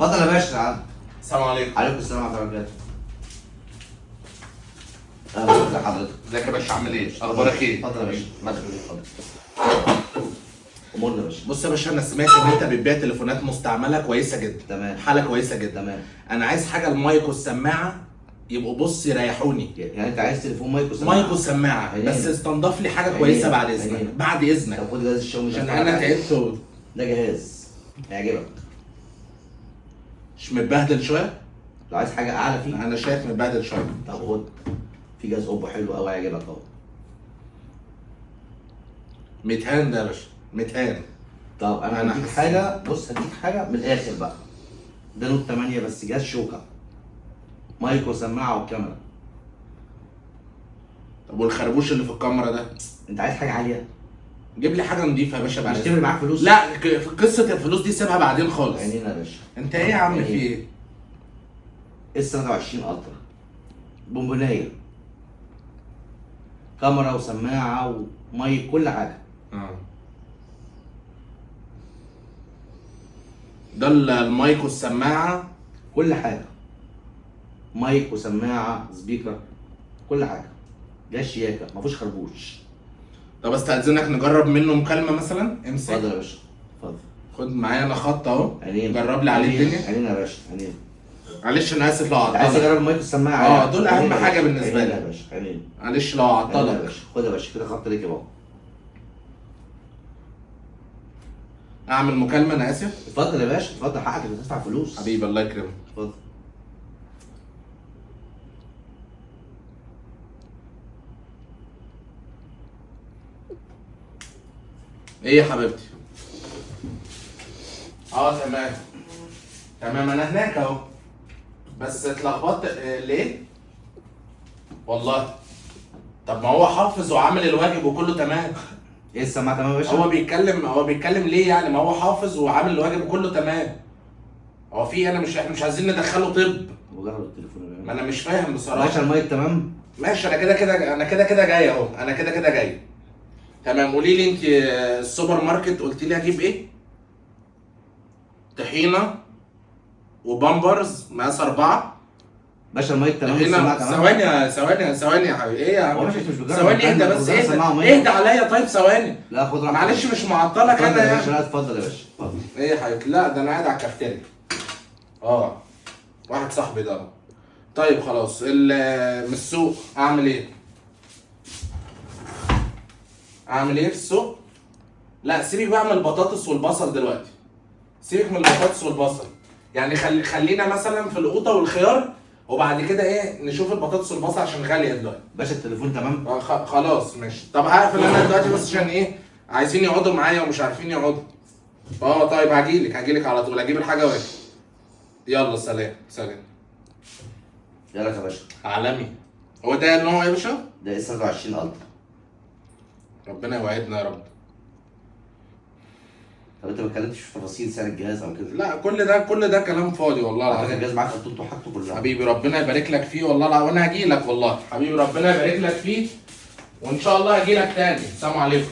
اتفضل يا باشا تعال. السلام عليكم. عليكم السلام ورحمه الله وبركاته. ازي حضرتك؟ ازيك يا باشا، عامل ايه؟ اخبارك ايه؟ اتفضل يا باشا. اتفضل. امورنا يا باشا. بص يا باشا، انا سمعت ان انت بتبيع تليفونات مستعمله كويسه جدا. تمام. حاله كويسه جدا. تمام. انا عايز حاجه المايك والسماعه يبقوا بص يريحوني. يعني انت عايز تليفون مايك وسماعه؟ مايك وسماعه عينيا. بس استنضف لي حاجه كويسه بعد عينيا. اذنك. عينيا. بعد اذنك طب خد جهاز الشاومي عشان ده. انا تعبت. ده جهاز هيعجبك. مش متبهدل شويه؟ لو عايز حاجه اعلى فيه. انا شايف متبهدل شويه. طب خد، في جهاز اوبو حلو قوي هيعجبك اهو. متهان ده يا باشا، متهان. طب انا هديك حاجه، بص هديك حاجه من الاخر بقى. ده نوت 8 بس جهاز شوكه، مايك وسماعه وكاميرا. طب والخربوش اللي في الكاميرا ده؟ انت عايز حاجه عاليه؟ جيب لي حاجه نضيفه يا باشا بعد مش إذنك. تفرق معاك فلوس؟ لا، في قصه الفلوس دي سيبها بعدين خالص. عينينا يا باشا. انت ايه يا عم في ايه؟ اس 23 الترا بونبونيه، كاميرا وسماعه ومايك كل حاجه. ده المايك والسماعه. كل حاجه، مايك وسماعه سبيكر كل حاجه. ده شياكه ما فيهوش خربوش. طب استاذنك نجرب منه مكالمه مثلا. امسك. اتفضل يا باشا اتفضل. خد معايا انا خط اهو. عينينا. جرب لي عليه الدنيا. عينينا يا باشا عينينا. معلش انا اسف لو عايز عطلك. تجرب المايك والسماعه؟ دول اهم عينينا يا حاجه باشا. بالنسبه عينينا لي. يا باشا عينينا. معلش لو عينينا يا عطلك. باشا. خد يا باشا كده خط ليك اهو. اعمل مكالمه، انا اسف. اتفضل يا باشا اتفضل، حقك انك تدفع فلوس. حبيبي الله يكرمك. اتفضل. ايه يا حبيبتي؟ تمام. تمام انا هناك اهو. بس اتلخبطت ليه؟ والله. طب ما هو حافظ وعامل الواجب وكله تمام. ايه السماعه تمام يا باشا؟ هو بيتكلم ليه يعني؟ ما هو حافظ وعامل الواجب وكله تمام. هو في احنا مش عايزين ندخله طب. وجرب التليفون يا ما باشا. انا مش فاهم بصراحه. باشا المايك تمام؟ ماشي، انا كده جاي اهو. انا كده جاي. تمام. قولي لي انت السوبر ماركت قلت لي اجيب ايه؟ طحينه وبامبرز مقاس 4. باشا المايك تمام طحينه. والسماعه تمام؟ ثواني يا حبيبي. ايه يا عم؟ هو مش بجرب ثواني اهدى مكالمة، بس. بجرب سماعة ومايك. اهدى عليا طيب ثواني. لا خد راحتك. معلش مش معطلك اتفضل انا يا باشا. يعني. لا اتفضل يا باشا اتفضل. ايه يا حبيبي؟ لا ده انا قاعد على الكافتيريا. واحد صاحبي ده. طيب خلاص. من السوق اعمل ايه؟ اعمل ايه في السوق؟ لا سيبك بقى من البطاطس والبصل دلوقتي. سيبك من البطاطس والبصل. يعني خلينا مثلا في القوطه والخيار، وبعد كده ايه نشوف البطاطس والبصل عشان غاليه دلوقتي. باشا التليفون تمام؟ خلاص ماشي. طب هقفل انا دلوقتي بس عشان ايه؟ عايزين يقعدوا معايا ومش عارفين يقعدوا. طيب هجيلك على طول، اجيب الحاجه واجي. يلا سلام. يلا يا باشا. عالمي. هو ده النوع ايه يا باشا؟ ده اس 23 الترا. ربنا يوعدنا يا رب. طب انت ما اتكلمتش في تفاصيل سعر الجهاز او كده؟ لا كل ده كلام فاضي والله على فكره العظيم. الجهاز معاك خطوطه وحاجته كلها. حبيبي ربنا يبارك لك فيه والله العظيم، وانا هجي لك والله. حبيبي ربنا يبارك لك فيه، وان شاء الله هجي لك تاني. سلام عليكم.